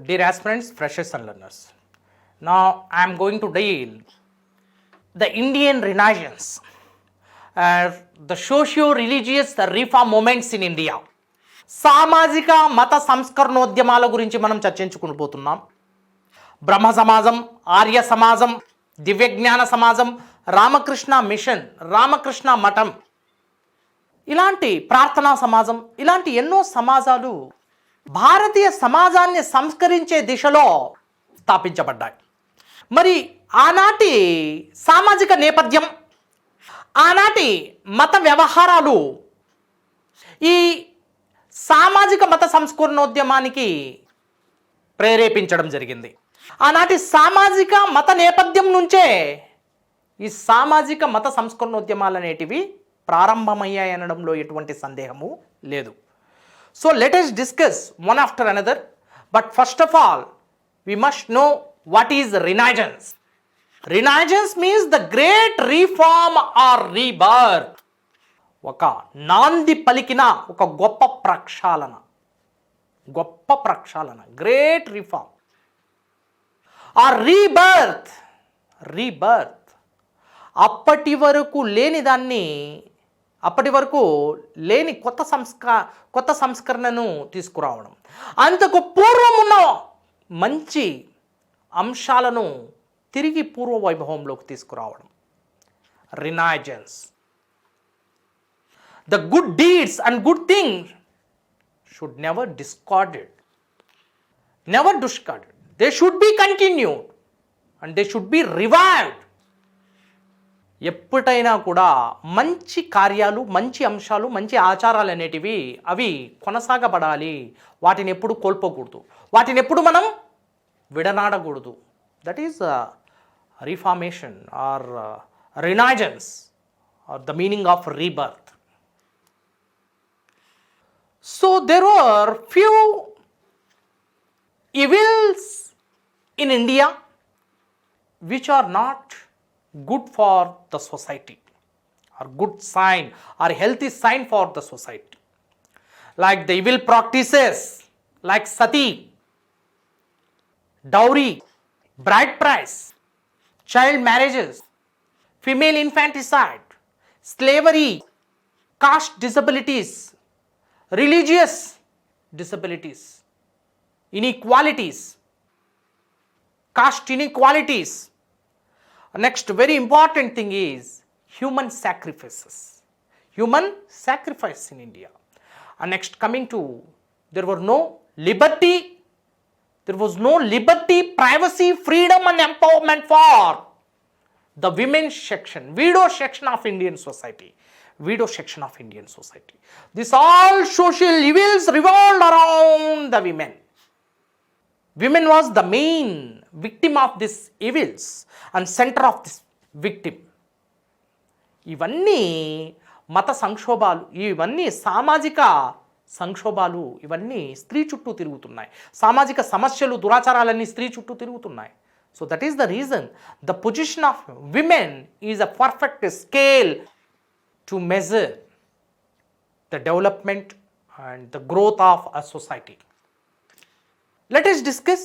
Dear aspirants, freshers and learners, now I am going to deal the Indian Renaissance and the socio-religious reform movements in India. సామాజిక మత సంస్కరణోద్యమాల గురించి మనం చర్చించుకుని పోతున్నాం. బ్రహ్మ సమాజం, ఆర్య సమాజం, దివ్యజ్ఞాన సమాజం, రామకృష్ణ మిషన్, రామకృష్ణ మఠం, ఇలాంటి ప్రార్థనా సమాజం, ఇలాంటి ఎన్నో సమాజాలు భారతీయ సమాజాన్ని సంస్కరించే దిశలో స్థాపించబడ్డాయి. మరి ఆనాటి సామాజిక నేపథ్యం, ఆనాటి మత వ్యవహారాలు ఈ సామాజిక మత సంస్కరణోద్యమానికి ప్రేరేపించడం జరిగింది. ఆనాటి సామాజిక మత నేపథ్యం నుంచే ఈ సామాజిక మత సంస్కరణోద్యమాలు అనేటివి ప్రారంభమయ్యాయి అనడంలో ఎటువంటి సందేహము లేదు. So let us discuss one after another, but first of all we must know what is Renaissance. Renaissance means the great reform or rebirth. ఒక నాంది పలికిన ఒక గొప్ప ప్రక్షాళన, గ్రేట్ రిఫార్మ్ ఆర్ రీబర్త్. అప్పటి వరకు లేని కొత్త సంస్కరణను తీసుకురావడం, అంతకు పూర్వం ఉన్న మంచి అంశాలను తిరిగి పూర్వ వైభవంలోకి తీసుకురావడం. Renaissance. The good deeds and good things should never discarded. They should be continued and they should be revived. ఎప్పటికైనా కూడా మంచి కార్యాలు, మంచి అంశాలు, మంచి ఆచారాలు అనేటివి అవి కొనసాగబడాలి. వాటిని ఎప్పుడు కోల్పోకూడదు, వాటిని ఎప్పుడు మనం విడనాడకూడదు. That is reformation or renaissance or the meaning of rebirth. So there were few evils in India which are not good for the society, or good sign or healthy sign for the society, like the evil practices like Sati, dowry, bride price, child marriages, female infanticide, slavery, caste disabilities, religious disabilities, inequalities, caste inequalities. Next very important thing is human sacrifice in India. And next coming to, there was no liberty, privacy, freedom and empowerment for the women's section, widow section of Indian society. This all social evils revolved around the women. Women was the main victim of these evils and center of this victim. ఇవన్నీ మత సంక్షోభాలు, ఇవన్నీ సామాజిక సంక్షోభాలు, ఇవన్నీ స్త్రీ చుట్టూ తిరుగుతున్నాయి. సామాజిక సమస్యలు, దురాచారాలన్నీ స్త్రీ చుట్టూ తిరుగుతున్నాయి. So that is the reason the position of women is a perfect scale to measure the development and the growth of a society. Let us discuss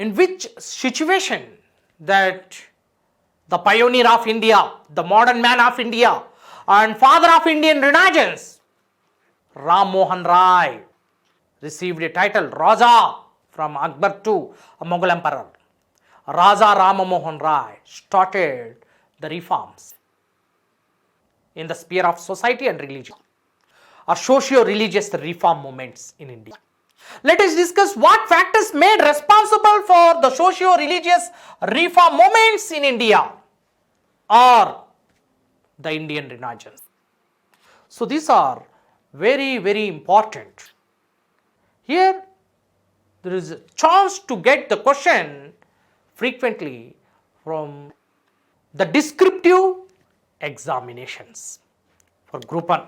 in which situation that the pioneer of India, the modern man of India and father of Indian Renaissance, Ram Mohan Rai, received a title Raja from Akbar II, a Mughal emperor. Raja Ram Mohan Rai started the reforms in the sphere of society and religion, or socio-religious reform movements in India. Let us discuss what factors made responsible for the socio-religious reform movements in India or the Indian Renaissance. So these are very, very important. Here there is a chance to get the question frequently from the descriptive examinations for group 1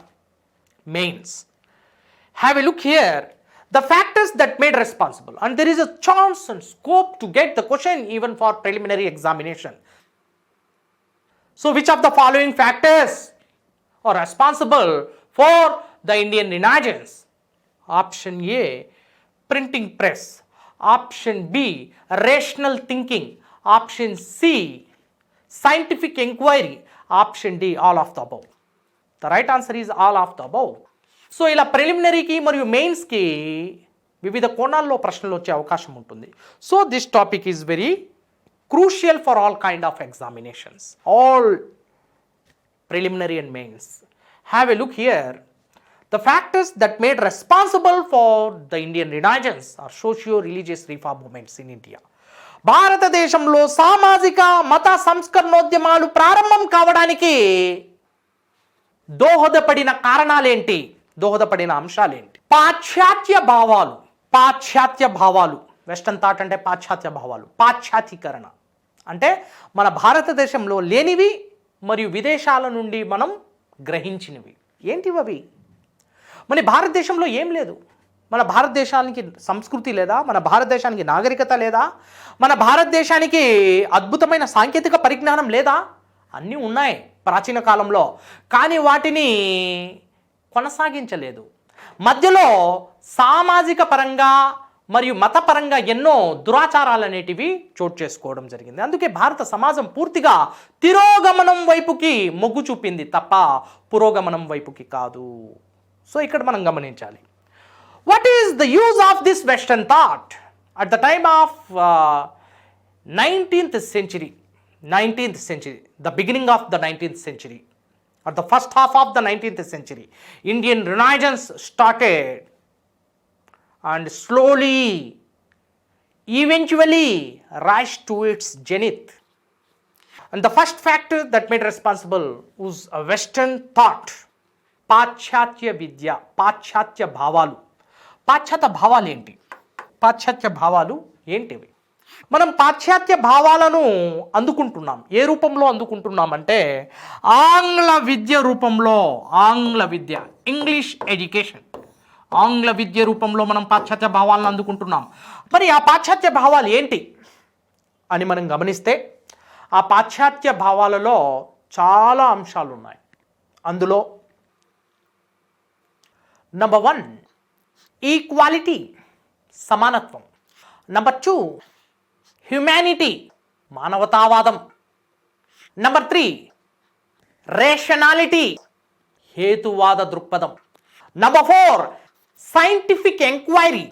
mains. Have a look here, the factors that made responsible, and there is a chance and scope to get the question even for preliminary examination. So which of the following factors are responsible for the Indian Renaissance? Option A, printing press, option B rational thinking, option C scientific enquiry, option D all of the above. The right answer is all of the above. So ఇలా ప్రిలిమినరీకి మరియు మెయిన్స్కి వివిధ కోణాల్లో ప్రశ్నలు వచ్చే అవకాశం ఉంటుంది. So this topic is very crucial for all kind of examinations, all preliminary and mains. Have a look here. The factors that made responsible for the Indian Renaissance or socio-religious reform movements in India. భారతదేశంలో సామాజిక మత సంస్కరణోద్యమాలు ప్రారంభం కావడానికి దోహదపడిన కారణాలేంటి, దోహదపడిన అంశాలేంటి? పాశ్చాత్య భావాలు, western thought అంటే పాశ్చాత్య భావాలు, పాశ్చాత్యీకరణ అంటే మన భారతదేశంలో లేనివి మరియు విదేశాల నుండి మనం గ్రహించినవి. ఏంటివి అవి? మన భారతదేశంలో ఏం లేదు. మన భారతదేశానికి సంస్కృతి లేదా, మన భారతదేశానికి నాగరికత లేదా, మన భారతదేశానికి అద్భుతమైన సాంకేతిక పరిజ్ఞానం లేదా? అన్నీ ఉన్నాయి ప్రాచీన కాలంలో, కానీ వాటిని కొనసాగించలేదు. మధ్యలో సామాజిక పరంగా మరియు మతపరంగా ఎన్నో దురాచారాలు అనేటివి చోటు చేసుకోవడం జరిగింది. అందుకే భారత సమాజం పూర్తిగా తిరోగమనం వైపుకి మొగ్గు చూపింది తప్ప పురోగమనం వైపుకి కాదు. సో ఇక్కడ మనం గమనించాలి. What is the use of this western thought at the time of 19th century, the beginning of the 19th century, at the first half of the 19th century, Indian Renaissance started and slowly, eventually rise to its zenith. And the first factor that made responsible was a Western thought. పాశ్చాత్య విద్య, పాశ్చాత్య భావాలు. పాశ్చాత్య భావాలు ఏంటి? పాశ్చాత్య భావాలు ఏంటివి? మనం పాశ్చాత్య భావాలను అందుకుంటున్నాం. ఏ రూపంలో అందుకుంటున్నామంటే ఆంగ్ల విద్య రూపంలో. ఆంగ్ల విద్య, ఇంగ్లీష్ ఎడ్యుకేషన్, ఆంగ్ల విద్య రూపంలో మనం పాశ్చాత్య భావాలను అందుకుంటున్నాం. మరి ఆ పాశ్చాత్య భావాలు ఏంటి అని మనం గమనిస్తే ఆ పాశ్చాత్య భావాలలో చాలా అంశాలు ఉన్నాయి. అందులో నంబర్ 1 ఈక్వాలిటీ, సమానత్వం. నంబర్ 2 హ్యుమానిటీ, మానవతావాదం. నంబర్ 3 రేషనాలిటీ, హేతువాద దృక్పథం. నంబర్ 4 సైంటిఫిక్ ఎంక్వైరీ,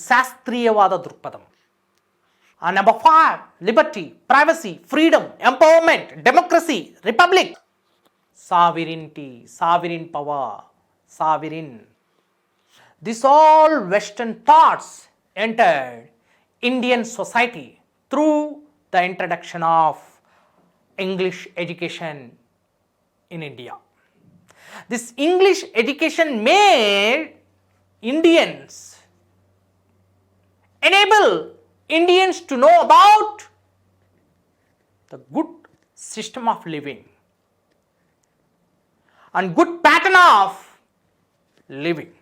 శాస్త్రీయవాద దృక్పథం. Number 5 liberty, privacy, freedom, empowerment, democracy, republic, sovereignty, sovereign power, sovereign. This all Western thoughts entered Indian society through the introduction of English education in India. This English education made Indians, enable Indians to know about the good system of living and good pattern of living.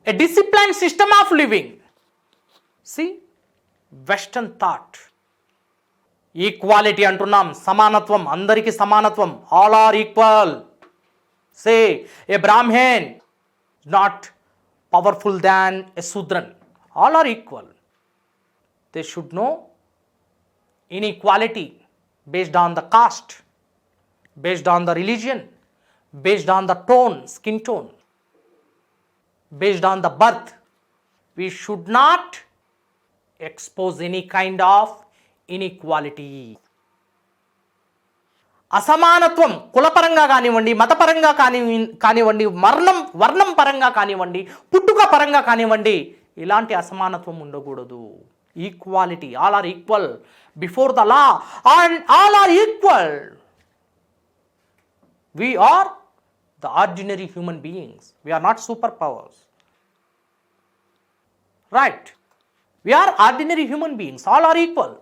A disciplined system of living. See, Western thought. Equality అంటున్నాం, సమానత్వం, అందరికీ సమానత్వం, all are equal. Say a Brahmin not powerful than a Shudra, all are equal. They should no inequality based on the caste, based on the religion, based on the tone, skin tone, based on the birth. We should not expose any kind of inequality. అసమానత్వం కులపరంగా కానివ్వండి, మతపరంగా కానివ్వండి, వర్ణం పరంగా కానివ్వండి, పుట్టుక పరంగా కానివ్వండి, ఇలాంటి అసమానత్వం ఉండకూడదు. Equality, all are equal before the law and all are equal. We are the ordinary human beings. We are not superpowers. Right? We are ordinary human beings. All are equal.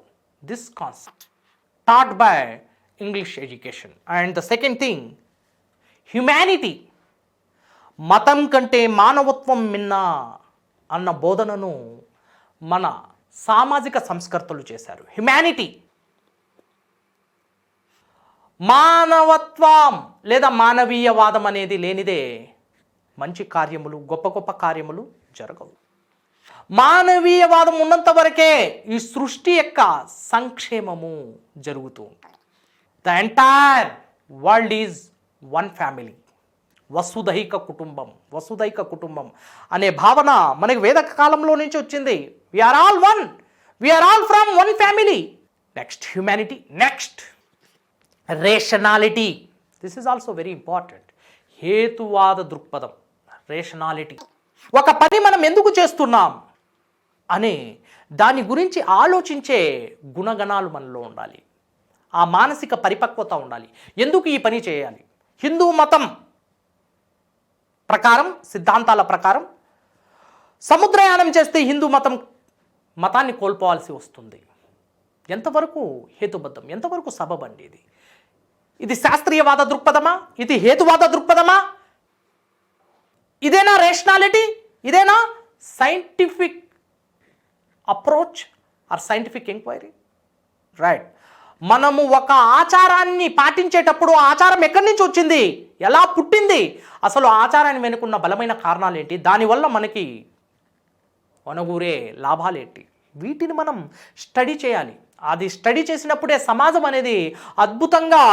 This concept taught by English education. And the second thing, humanity. మతం కంటే మానవత్వం మిన్న అన్న బోధనను మన సామాజిక సంస్కర్తలు చేశారు. Humanity, మానవత్వం లేదా మానవీయవాదం అనేది లేనిదే మంచి కార్యములు, గొప్ప గొప్ప కార్యములు జరగవు. మానవీయవాదం ఉన్నంత వరకే ఈ సృష్టి యొక్క సంక్షేమము జరుగుతూ ఉంటుంది. The entire world is one family. వసుదైక కుటుంబం అనే భావన మనకి వేద కాలంలో నుంచి వచ్చింది. We are all one, we are all from one family. Next humanity, next rationality. This is also very important. హేతువాద దృక్పథం, రేషనాలిటీ. ఒక పని మనం ఎందుకు చేస్తున్నాం అనే దాని గురించి ఆలోచించే గుణగణాలు మనలో ఉండాలి. ఆ మానసిక పరిపక్వత ఉండాలి. ఎందుకు ఈ పని చేయాలి? హిందూ మతం ప్రకారం, సిద్ధాంతాల ప్రకారం సముద్రయానం చేస్తే హిందూ మతాన్ని కోల్పోవాల్సి వస్తుంది. ఎంతవరకు హేతుబద్ధం, ఎంతవరకు సబబండి ఇది? ఇది శాస్త్రీయవాద దృక్పథమా? ఇది హేతువాద దృక్పథమా? ఇదేనా రేషనాలిటీ? ఇదేనా scientific approach or scientific enquiry? Right. మనము ఒక ఆచారాన్ని పాటించేటప్పుడు ఆ ఆచారం ఎక్కడి నుంచి వచ్చింది, ఎలా పుట్టింది, అసలు ఆచారాన్ని వెనుకున్న బలమైన కారణాలు ఏంటి, దానివల్ల మనకి వనగూరే లాభాలేంటి, వీటిని మనం స్టడీ చేయాలి. అది స్టడీ చేసినప్పుడే సమాజం అనేది అద్భుతంగా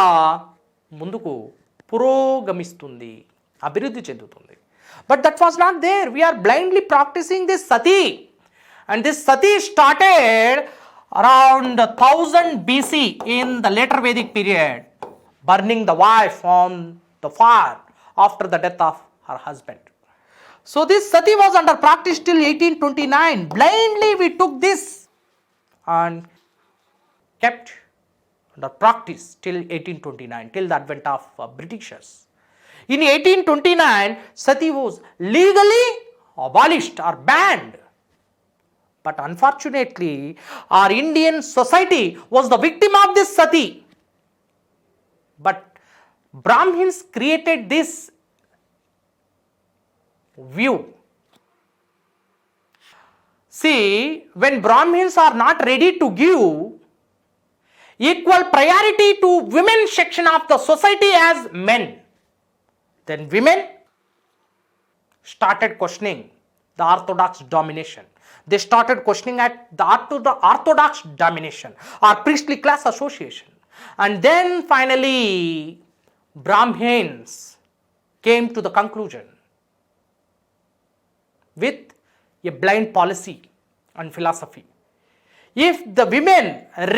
ముందుకు పురోగమిస్తుంది, అభివృద్ధి చెందుతుంది. But that was not there. We're blindly practising this sati. And this sati started around 1000 BC in the later Vedic period, burning the wife on the fire after the death of her husband. So this sati was under practice till 1829. Blindly we took this and kept under practice till 1829, till the advent of Britishers. In 1829, sati was legally abolished or banned. But unfortunately, our Indian society was the victim of this sati. But Brahmins created this view. See, when Brahmins are not ready to give equal priority to women section of the society as men, then women started questioning the orthodox domination. They started questioning at the orthodox domination or priestly class association. And then finally, Brahmins came to the conclusion with a blind policy and philosophy. If the women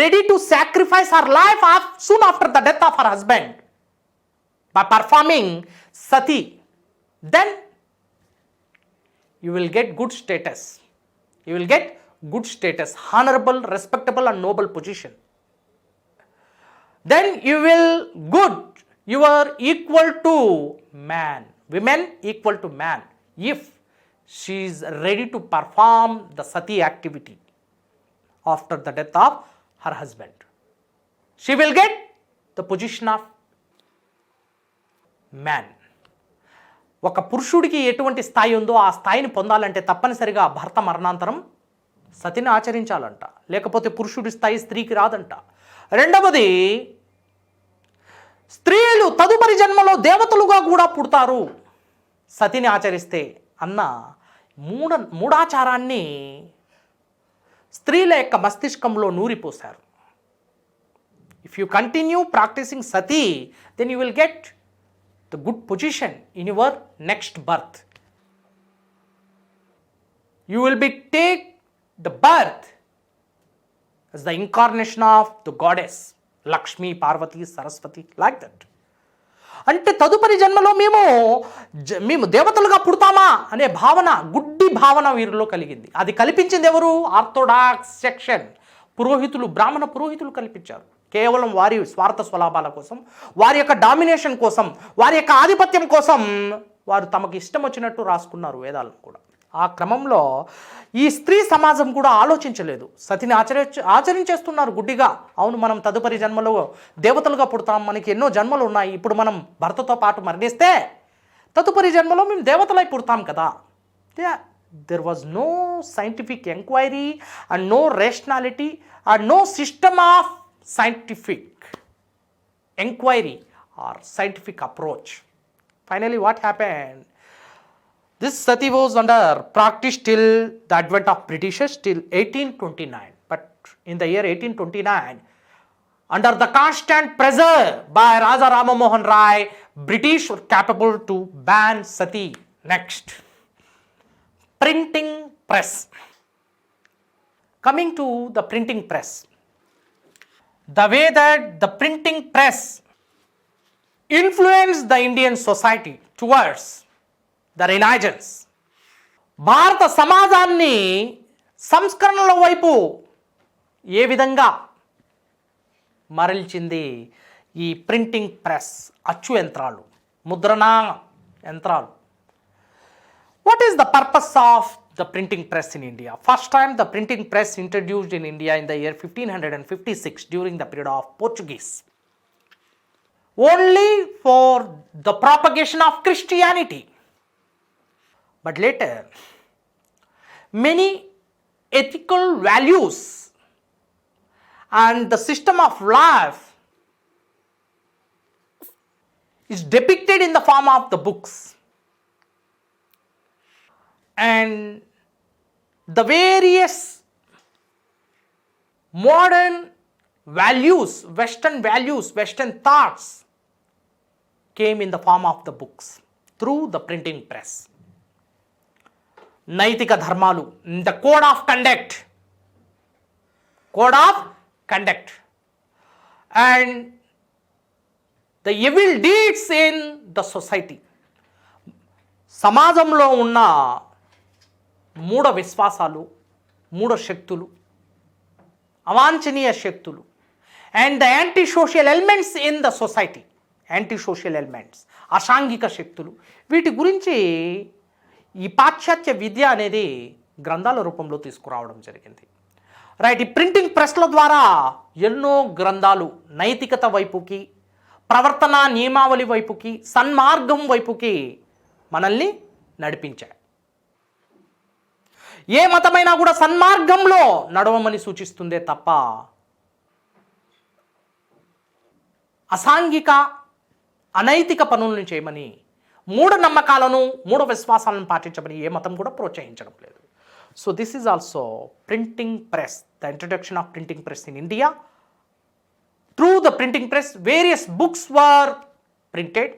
ready to sacrifice her life soon after the death of her husband by performing sati, then you will get good status. You will get good status, honorable, respectable and noble position. Then you are equal to man. Women equal to man if she is ready to perform the sati activity after the death of her husband. She will get the position of man. ఒక పురుషుడికి ఎటువంటి స్థాయి ఉందో ఆ స్థాయిని పొందాలంటే తప్పనిసరిగా భర్త మరణాంతరం సతిని ఆచరించాలంట, లేకపోతే పురుషుడి స్థాయి స్త్రీకి రాదంట. రెండవది, స్త్రీలు తదుపరి జన్మలో దేవతలుగా కూడా పుడతారు సతిని ఆచరిస్తే అన్న మూఢాచారాన్ని స్త్రీల యొక్క మస్తిష్కంలో నూరిపోశారు. If you continue practicing sati, then you will get the good position in your next birth. You will take the birth as the incarnation of the goddess Lakshmi, Parvati, Saraswathi, like that. అంటే తదుపరి జన్మలో మేము దేవతలుగా పుడతామా అనే భావన, గుడ్డి భావన వీరిలో కలిగింది. అది కల్పించింది ఎవరు? ఆర్థోడాక్స్ సెక్షన్, పురోహితులు, బ్రాహ్మణ పురోహితులు కల్పించారు. కేవలం వారి స్వార్థ స్వలాభాల కోసం, వారి యొక్క డామినేషన్ కోసం, వారి యొక్క ఆధిపత్యం కోసం వారు తమకు ఇష్టం వచ్చినట్టు రాసుకున్నారు వేదాలను కూడా. ఆ క్రమంలో ఈ స్త్రీ సమాజం కూడా ఆలోచించలేదు, సతిని ఆచరించేస్తున్నారు గుడ్డిగా. అవును, మనం తదుపరి జన్మలో దేవతలుగా పుడతాం, మనకి ఎన్నో జన్మలు ఉన్నాయి, ఇప్పుడు మనం భర్తతో పాటు మరణిస్తే తదుపరి జన్మలో మేము దేవతలై పుడతాం కదా. There was no scientific enquiry and no rationality and no system of scientific enquiry or scientific approach. Finally, what happened? This sati was under practice till the advent of Britishers till 1829. But in the year 1829, under the constant pressure by Raja Rama Mohan Rai, British were capable to ban sati. Next, printing press. Coming to the printing press, the way that the printing press influenced the Indian society towards the Renaissance. భారత సమాజాన్ని సంస్కరణల వైపు ఏ విధంగా మరల్చింది ఈ printing press, అచ్చు యంత్రాలు, ముద్రణా యంత్రాలు. What is the purpose of the printing press in India? First time the printing press introduced in India in the year 1556 during the period of Portuguese. Only for the propagation of Christianity. But later, many ethical values and the system of life is depicted in the form of the books. And the various modern values, Western thoughts came in the form of the books through the printing press. నైతిక ధర్మాలు, the code of conduct and the evil deeds in the society. సమాజంలో ఉన్న మూఢ విశ్వాసాలు, మూఢ శక్తులు, అవాంఛనీయ శక్తులు and the anti-social elements in the society, అసాంఘిక శక్తులు, వీటి గురించి ఈ పాశ్చాత్య విద్య అనేది గ్రంథాల రూపంలో తీసుకురావడం జరిగింది. రైట్, ఈ ప్రింటింగ్ ప్రెస్ల ద్వారా ఎన్నో గ్రంథాలు నైతికత వైపుకి, ప్రవర్తన నియమావళి వైపుకి, సన్మార్గం వైపుకి మనల్ని నడిపించాయి. ఏ మతమైనా కూడా సన్మార్గంలో నడవమని సూచిస్తుందే తప్ప అసాంఘిక అనైతిక పనులను చేయమని, మూఢ నమ్మకాలను, మూఢ విశ్వాసాలను పాటించమని ఏ మతం కూడా ప్రోత్సహించడం లేదు. So this is also printing press, the introduction of printing press in India. Through the printing press various books were printed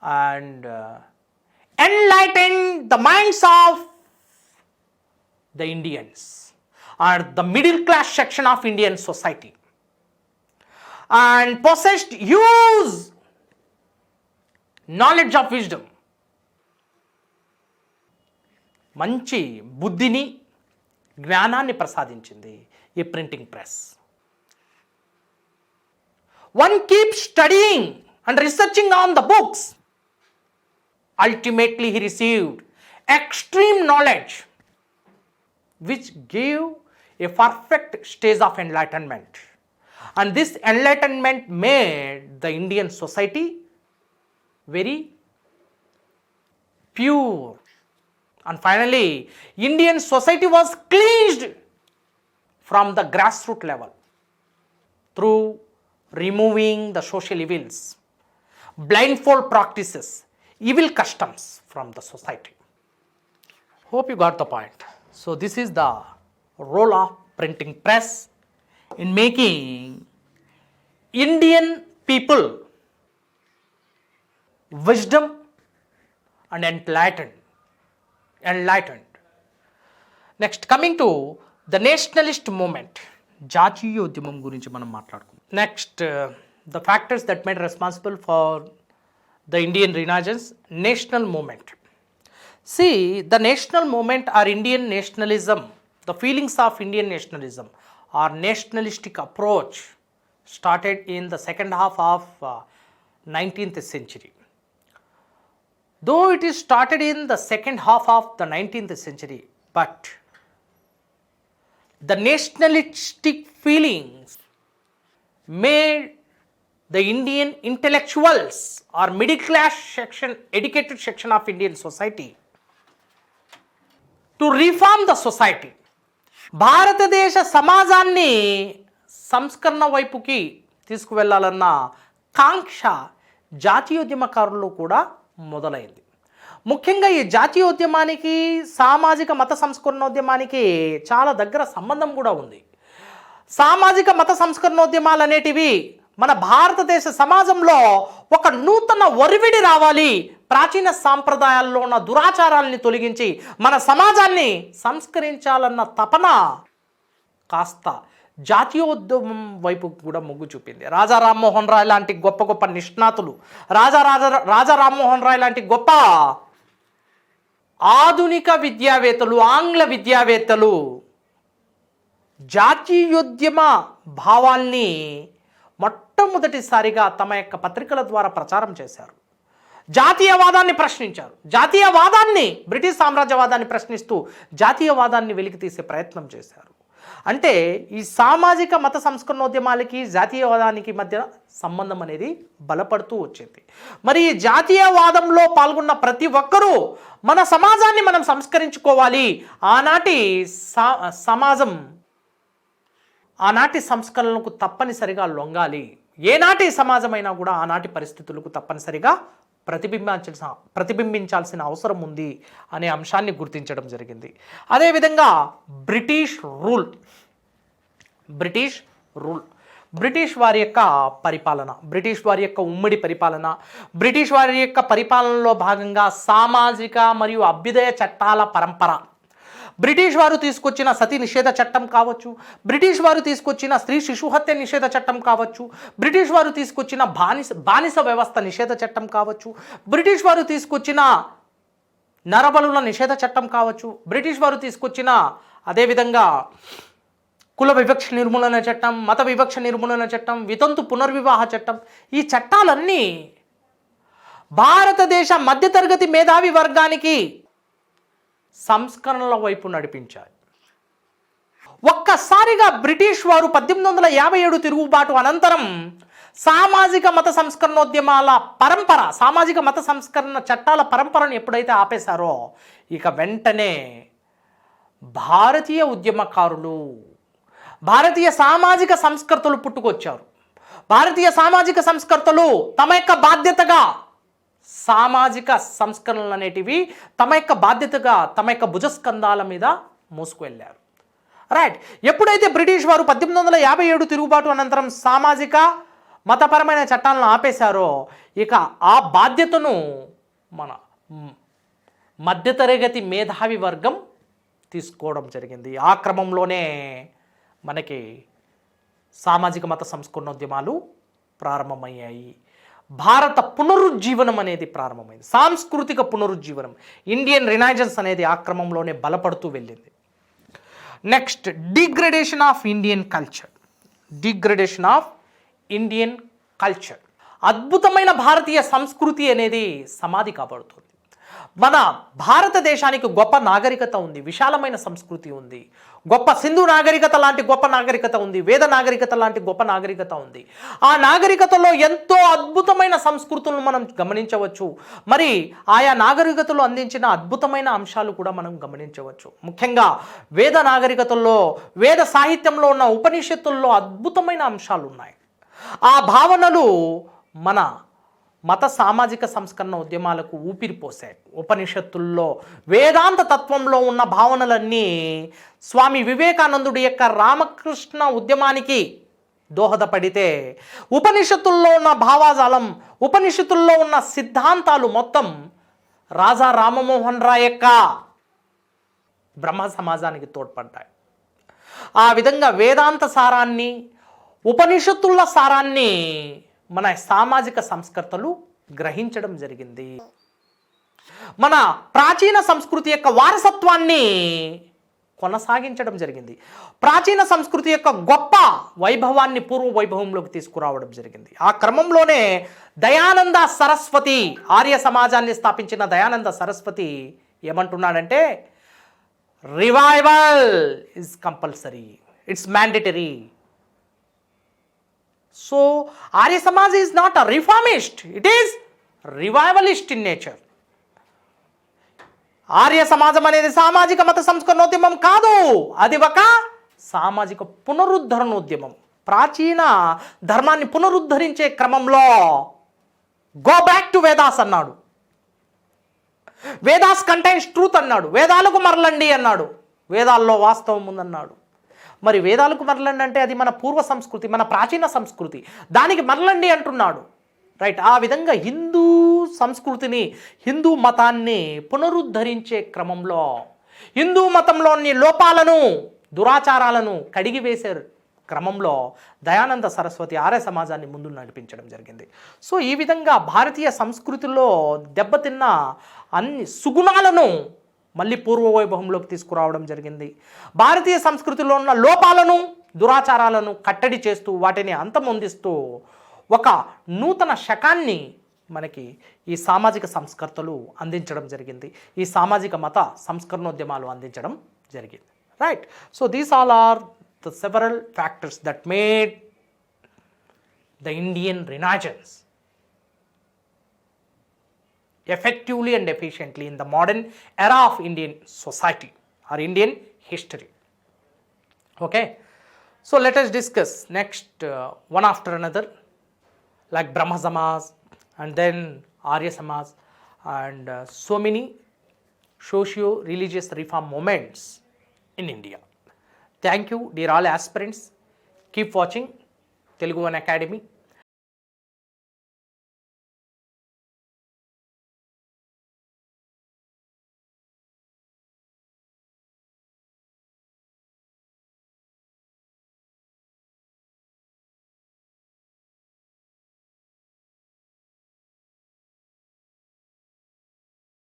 and enlightened the minds of the Indians or the middle class section of Indian society and possessed huge knowledge of wisdom. మంచి బుద్ధిని, జ్ఞానాన్ని ప్రసాదించింది ఈ printing press. One keeps studying and researching on the books. Ultimately, he received extreme knowledge, which gave a perfect stage of enlightenment. And this enlightenment made the Indian society very pure. And finally, Indian society was cleansed from the grassroots level through removing the social evils, blindfold practices, evil customs from the society. Hope you got the point. So this is the role of printing press in making Indian people wisdom and enlightened. Next, coming to the nationalist movement, జాతీయోద్యమం గురించి మనం మాట్లాడుకుందాం. Next, the factors that made responsible for the Indian Renaissance, national movement. See, the national movement or Indian nationalism, the feelings of Indian nationalism or nationalistic approach started in the second half of 19th century. Though it is started in the second half of the 19th century, but the nationalistic feelings made the Indian intellectuals or middle class section, educated section of Indian society to reform the society. భారతదేశ సమాజాన్ని సంస్కరణ వైపుకి తీసుకువెళ్ళాలన్న కాంక్ష జాతీయోద్యమకారుల్లో కూడా మొదలైంది. ముఖ్యంగా ఈ జాతీయోద్యమానికి సామాజిక మత సంస్కరణోద్యమానికి చాలా దగ్గర సంబంధం కూడా ఉంది. సామాజిక మత సంస్కరణోద్యమాలు అనేటివి మన భారతదేశ సమాజంలో ఒక నూతన ఒరివిడి రావాలి, ప్రాచీన సాంప్రదాయాల్లో ఉన్న దురాచారాలని తొలగించి మన సమాజాన్ని సంస్కరించాలన్న తపన కాస్త జాతీయోద్యమం వైపు కూడా మొగ్గు చూపింది. రాజా రామ్మోహన్ రాయ్ లాంటి గొప్ప గొప్ప నిష్ణాతులు, రాజా రామ్మోహన్ రాయ్ లాంటి గొప్ప ఆధునిక విద్యావేత్తలు, ఆంగ్ల విద్యావేత్తలు జాతీయోద్యమ భావాల్ని మొట్టమొదటిసారిగా తమ యొక్క పత్రికల ద్వారా ప్రచారం చేశారు. జాతీయవాదాన్ని ప్రశ్నించారు. జాతీయవాదాన్ని, బ్రిటిష్ సామ్రాజ్యవాదాన్ని ప్రశ్నిస్తూ జాతీయవాదాన్ని వెలికి తీసే ప్రయత్నం చేశారు. అంటే ఈ సామాజిక మత సంస్కరణోద్యమాలకి జాతీయవాదానికి మధ్య సంబంధం అనేది బలపడుతూ వచ్చింది. మరి ఈ జాతీయవాదంలో పాల్గొన్న ప్రతి ఒక్కరూ మన సమాజాన్ని మనం సంస్కరించుకోవాలి, ఆనాటి సమాజం ఆనాటి సంస్కరణలకు తప్పనిసరిగా లొంగాలి, ఏనాటి సమాజమైనా కూడా ఆనాటి పరిస్థితులకు తప్పనిసరిగా ప్రతిబింబించాల్సిన అవసరం ఉంది అనే అంశాన్ని గుర్తించడం జరిగింది. అదేవిధంగా బ్రిటిష్ రూల్, బ్రిటిష్ వారి యొక్క పరిపాలన, బ్రిటిష్ వారి యొక్క ఉమ్మడి పరిపాలన, బ్రిటిష్ వారి యొక్క పరిపాలనలో భాగంగా సామాజిక మరియు అభ్యుదయ చట్టాల పరంపర, బ్రిటిష్ వారు తీసుకొచ్చిన సతీ నిషేధ చట్టం కావచ్చు, బ్రిటిష్ వారు తీసుకొచ్చిన స్త్రీ శిశు హత్య నిషేధ చట్టం కావచ్చు, బ్రిటిష్ వారు తీసుకొచ్చిన బానిస వ్యవస్థ నిషేధ చట్టం కావచ్చు, బ్రిటిష్ వారు తీసుకొచ్చిన నరబలుల నిషేధ చట్టం కావచ్చు, బ్రిటిష్ వారు తీసుకొచ్చిన అదేవిధంగా కుల వివక్ష నిర్మూలన చట్టం, మత వివక్ష నిర్మూలన చట్టం, వితంతు పునర్వివాహ చట్టం, ఈ చట్టాలన్నీ భారతదేశ మధ్యతరగతి మేధావి వర్గానికి సంస్కరణల వైపు నడిపించాయి. ఒక్కసారిగా బ్రిటిష్ వారు 1857 తిరుగుబాటు అనంతరం సామాజిక మత సంస్కరణోద్యమాల పరంపర, సామాజిక మత సంస్కరణ చట్టాల పరంపరను ఎప్పుడైతే ఆపేశారో ఇక వెంటనే భారతీయ ఉద్యమకారులు, భారతీయ సామాజిక సంస్కర్తలు పుట్టుకొచ్చారు. భారతీయ సామాజిక సంస్కర్తలు తమ యొక్క బాధ్యతగా సామాజిక సంస్కరణలు అనేటివి తమ యొక్క బాధ్యతగా తమ యొక్క భుజస్కంధాల మీద మోసుకువెళ్ళారు. రైట్. ఎప్పుడైతే బ్రిటిష్ వారు 1857 తిరుగుబాటు అనంతరం సామాజిక మతపరమైన చట్టాలను ఆపేశారో ఇక ఆ బాధ్యతను మన మధ్యతరగతి మేధావి వర్గం తీసుకోవడం జరిగింది. ఆ క్రమంలోనే మనకి సామాజిక మత సంస్కరణోద్యమాలు ప్రారంభమయ్యాయి. భారత పునరుజ్జీవనం అనేది ప్రారంభమైంది. సాంస్కృతిక పునరుజ్జీవనం, ఇండియన్ రినైజెన్స్ అనేది ఆ క్రమంలోనే బలపడుతూ వెళ్ళింది. Next, degradation of Indian culture. Degradation of Indian culture. అద్భుతమైన భారతీయ సంస్కృతి అనేది సమాధి కాబడుతుంది. మన భారతదేశానికి గొప్ప నాగరికత ఉంది, విశాలమైన సంస్కృతి ఉంది, గొప్ప సింధు నాగరికత లాంటి గొప్ప నాగరికత ఉంది, వేద నాగరికత లాంటి గొప్ప నాగరికత ఉంది. ఆ నాగరికతలో ఎంతో అద్భుతమైన సంస్కృతులను మనం గమనించవచ్చు. మరి ఆయా నాగరికతలు అందించిన అద్భుతమైన అంశాలు కూడా మనం గమనించవచ్చు. ముఖ్యంగా వేద నాగరికతల్లో, వేద సాహిత్యంలో ఉన్న ఉపనిషత్తుల్లో అద్భుతమైన అంశాలు ఉన్నాయి. ఆ భావనలు మన మత సామాజిక సంస్కరణ ఉద్యమాలకు ఊపిరిపోసాయి. ఉపనిషత్తుల్లో వేదాంత తత్వంలో ఉన్న భావనలన్నీ స్వామి వివేకానందుడి యొక్క రామకృష్ణ ఉద్యమానికి దోహదపడితే, ఉపనిషత్తుల్లో ఉన్న భావాజాలం, ఉపనిషత్తుల్లో ఉన్న సిద్ధాంతాలు మొత్తం రాజా రామ్మోహన్ రాయ్ యొక్క బ్రహ్మ సమాజానికి తోడ్పడ్డాయి. ఆ విధంగా వేదాంత సారాన్ని, ఉపనిషత్తుల సారాన్ని మన సామాజిక సంస్కర్తలు గ్రహించడం జరిగింది. మన ప్రాచీన సంస్కృతి యొక్క వారసత్వాన్ని కొనసాగించడం జరిగింది. ప్రాచీన సంస్కృతి యొక్క గొప్ప వైభవాన్ని పూర్వ వైభవంలోకి తీసుకురావడం జరిగింది. ఆ క్రమంలోనే దయానంద సరస్వతి, ఆర్య సమాజాన్ని స్థాపించిన దయానంద సరస్వతి ఏమంటున్నాడంటే, revival is compulsory, it's mandatory. So, Arya Samaj is not a reformist, it is revivalist in nature. Arya సమాజం అనేది సామాజిక మత సంస్కరణోద్యమం కాదు, అది ఒక సామాజిక పునరుద్ధరణోద్యమం. ప్రాచీన ధర్మాన్ని పునరుద్ధరించే క్రమంలో గో బ్యాక్ టు వేదాస్ అన్నాడు. వేదాస్ కంటైన్స్ ట్రూత్ అన్నాడు, వేదాలకు మరలండి అన్నాడు, వేదాల్లో వాస్తవం ఉందన్నాడు. మరి వేదాలకు మరలండి అంటే అది మన పూర్వ సంస్కృతి, మన ప్రాచీన సంస్కృతి, దానికి మరలండి అంటున్నాడు. రైట్. ఆ విధంగా హిందూ సంస్కృతిని, హిందూ మతాన్ని పునరుద్ధరించే క్రమంలో హిందూ మతంలోని లోపాలను, దురాచారాలను కడిగివేసే క్రమంలో దయానంద సరస్వతి ఆర్య సమాజాన్ని ముందు నడిపించడం జరిగింది. సో ఈ విధంగా భారతీయ సంస్కృతిలో దెబ్బతిన్న అన్ని సుగుణాలను మళ్ళీ పూర్వవైభవంలోకి తీసుకురావడం జరిగింది. భారతీయ సంస్కృతిలో ఉన్న లోపాలను, దురాచారాలను కట్టడి చేస్తూ, వాటిని అంతమొందిస్తూ ఒక నూతన శకాన్ని మనకి ఈ సామాజిక సంస్కర్తలు అందించడం జరిగింది. ఈ సామాజిక మత సంస్కరణోద్యమాలు అందించడం జరిగింది. Right. So these all are the several factors that made the Indian Renaissance effectively and efficiently in the modern era of Indian society or Indian history. Okay, so let us discuss next one after another, like Brahma Samaj and then Arya Samaj and so many socio-religious reform movements in India. Thank you, dear all aspirants. Keep watching Telugu One Academy.